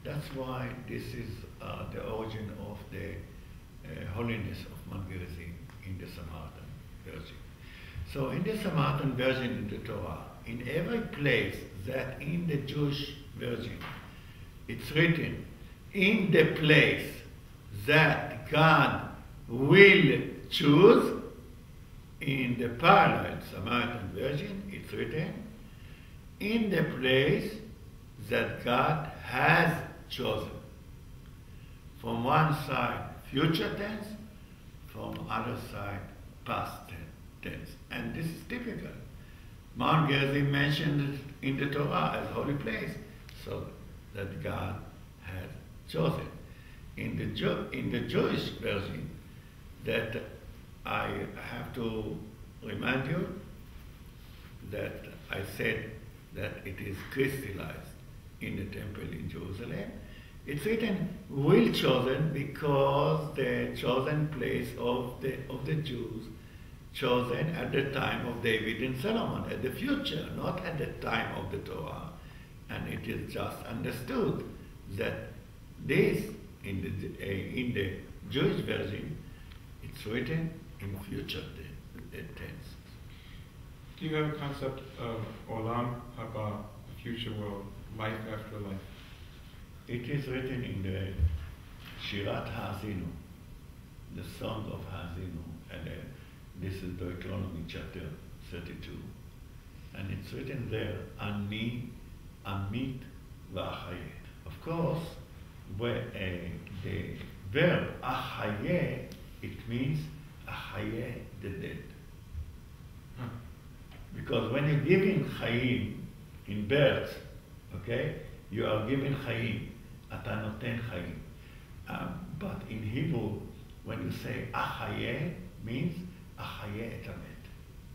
That's why this is the origin of the holiness of Mount Gerizim in the Samaritan version. So in the Samaritan version in the Torah, in every place that in the Jewish version it's written, in the place that God will choose, in the parallel Samaritan version it's written, in the place that God has chosen. From one side future tense, from other side past tense. And this is typical. Mount Gerizim mentioned in the Torah as holy place, so that God had chosen. In the Jewish version, that I have to remind you that I said that it is crystallized in the temple in Jerusalem. It's written, will chosen, because the chosen place of the Jews, chosen at the time of David and Solomon, at the future, not at the time of the Torah. And it is just understood that this, in the Jewish version, it's written in future tense. Do you have a concept of Olam Haba, a future world, life after life? It is written in the Shirat Ha'azinu, the Song of Ha'azinu, and this is Deuteronomy chapter 32. And it's written there, Ani Amit V'Achayeh. Of course, where the verb Achayeh, it means Achayeh, the dead. Because when you're giving Chayim in birth, okay, you are giving Chayim, אתה נותן חיים. But in Hebrew, when you say Achayeh, means Achayeh et hamet.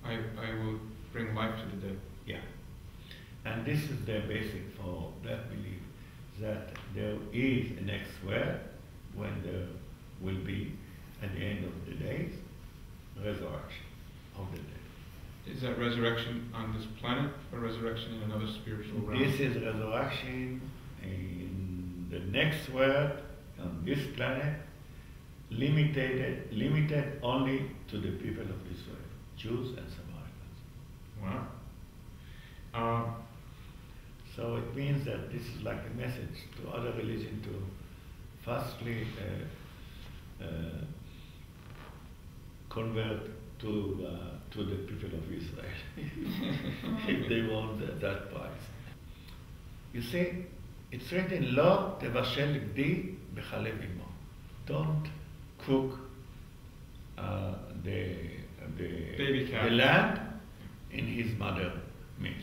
I will bring life to the dead. Yeah. And this is the basic for that belief, that there is a next world when there will be, at the end of the days, resurrection of the dead. Is that resurrection on this planet or resurrection in another spiritual realm? This is resurrection in the next world, on this planet, limited only to the people of Israel, Jews and Samaritans. Wow. So it means that this is like a message to other religions to firstly convert to the people of Israel, if they want that price. You see, it's written, Lo tevashel gdi b'chalev imo. Don't cook the baby cat, the lamb in his mother milk.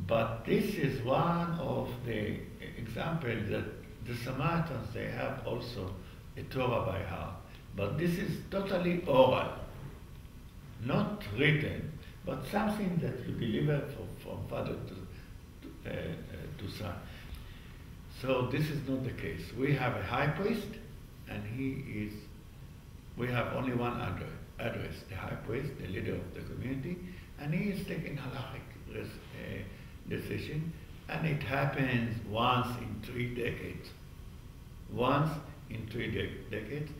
But this is one of the examples that the Samaritans, they have also a Torah by heart. But this is totally oral, not written, but something that you deliver from father to son. So this is not the case. We have a high priest, and we have only one address, the high priest, the leader of the community, and he is taking halachic decision, and it happens once in 3 decades. Once in 3 decades.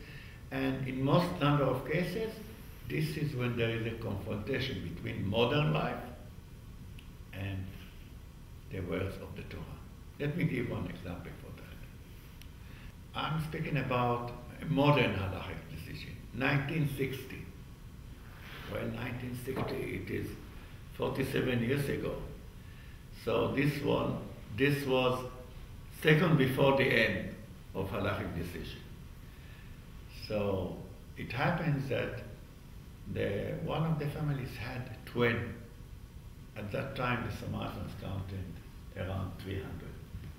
And in most number of cases, this is when there is a confrontation between modern life and the words of the Torah. Let me give one example for that. I'm speaking about a modern halachic decision, 1960. Well, 1960, it is 47 years ago. So this was second before the end of halachic decision. So it happens that one of the families had a twin. At that time, the Samaritans counted around 300.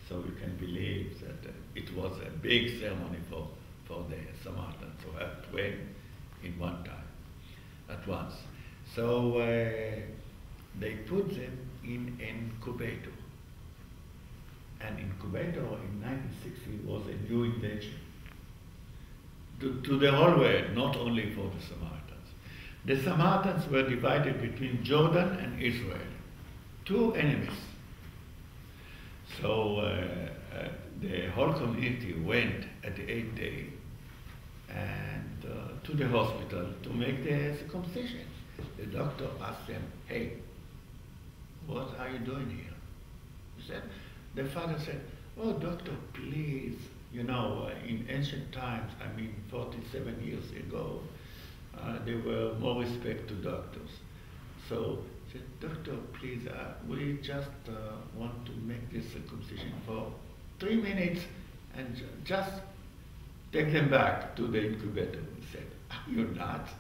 So you can believe that it was a big ceremony for the Samaritans to have twin in one time, at once. So they put them in an incubator. An incubator in 1960 was a new invention to the whole world, not only for the Samaritans. The Samaritans were divided between Jordan and Israel, two enemies. So the whole community went at the 8th day and to the hospital to make the circumcision. The doctor asked them, "Hey, what are you doing here?" He said, the father said, "Oh, doctor, please, you know, in ancient times, I mean 47 years ago, there were more respect to doctors. So he said, doctor, please, we just want to make this circumcision for 3 minutes and just take them back to the incubator." He said, "Are you nuts?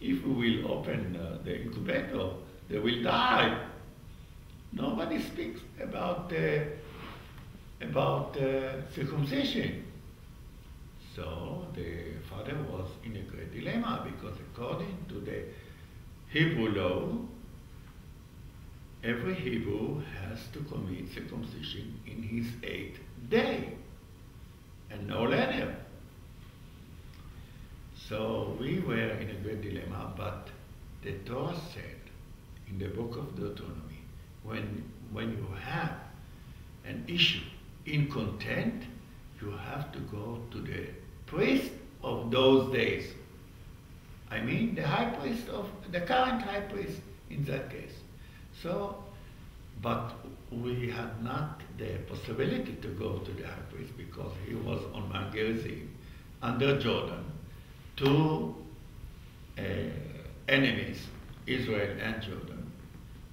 If we will open the incubator, they will die. Nobody speaks about circumcision." So the father was in a great dilemma because according to the Hebrew law, every Hebrew has to commit circumcision in his 8th day and no later. So we were in a great dilemma, but the Torah said in the book of Deuteronomy, when you have an issue in content, you have to go to the priest of those days. I mean the high priest of the current high priest in that case. So, but we had not the possibility to go to the high priest because he was on Mount Gerizim under Jordan, two enemies, Israel and Jordan,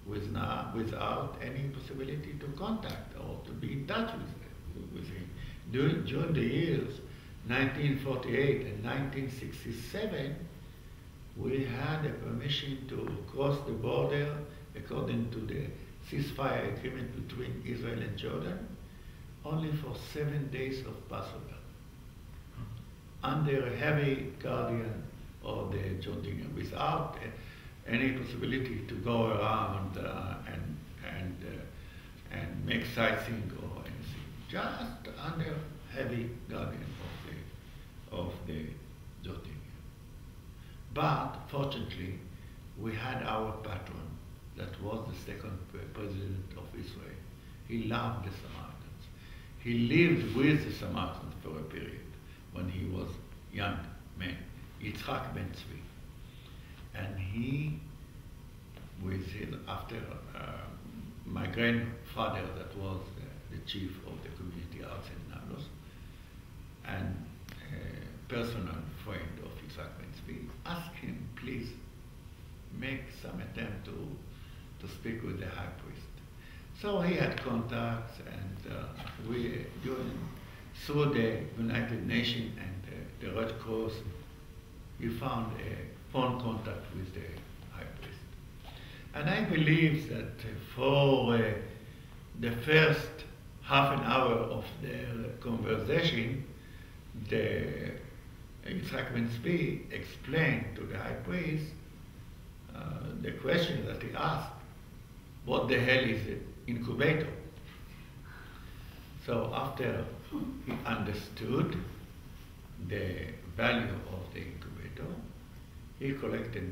without any possibility to contact or to be in touch with him. During the years 1948 and 1967, we had a permission to cross the border according to the ceasefire agreement between Israel and Jordan, only for 7 days of Passover, under a heavy guardian of the Jordanian, without any possibility to go around and make sightseeing or anything, just under heavy guardian of the Jordanian. But fortunately, we had our patron, that was the second president of Israel. He loved the Samaritans. He lived with the Samaritans for a period when he was young man, Yitzhak ben Tzvi. And he, with his, after my grandfather, that was the chief of the community arts in Nablus, and a personal friend of Yitzhak ben Tzvi, asked him, please make some attempt to speak with the high priest. So he had contacts, and through the United Nations and the Red Cross, he found a phone contact with the high priest. And I believe that for the first half an hour of their conversation, the Yitzhak ben Tzvi explained to the high priest the question that he asked, what the hell is an incubator? So after he understood the value of the incubator, he collected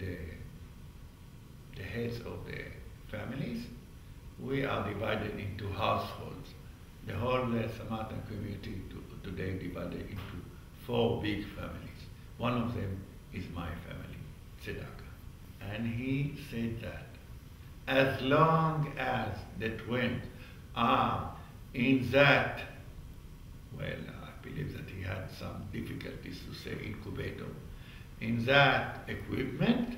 the heads of the families. We are divided into households. The whole Samaritan community today divided into 4 big families. One of them is my family, Tsedaka. And he said that as long as the twins are in that, well, I believe that he had some difficulties to say incubator, in that equipment,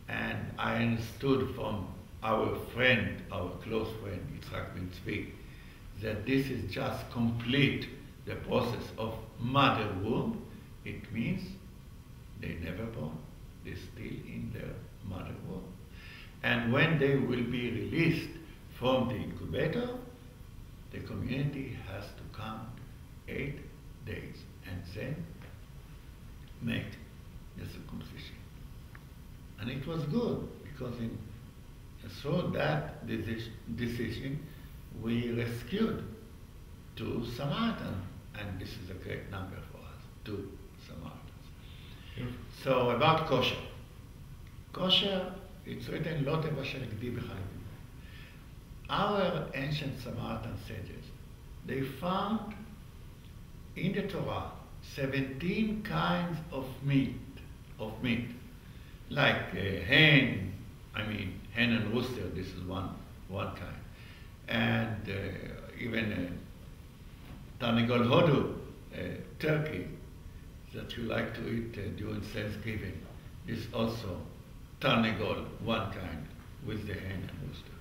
and I understood from our friend, our close friend, Yitzhak ben Tzvi, that this is just complete the process of mother womb. It means they never born. They're still in their mother womb. And when they will be released from the incubator, the community has to count 8 days and then make the circumcision. And it was good because through that decision we rescued 2 Samaritans, and this is a great number for us, 2 Samaritans. So about kosher. Kosher, it's written, לא תבשל גדי בחלבים. Our ancient Samaritan sages, they found in the Torah 17 kinds of meat, like hen, hen and rooster, this is one kind, and even Tarnigol Hodu, turkey, that you like to eat during Thanksgiving, is also Tarnigol, one kind, with the hen and rooster.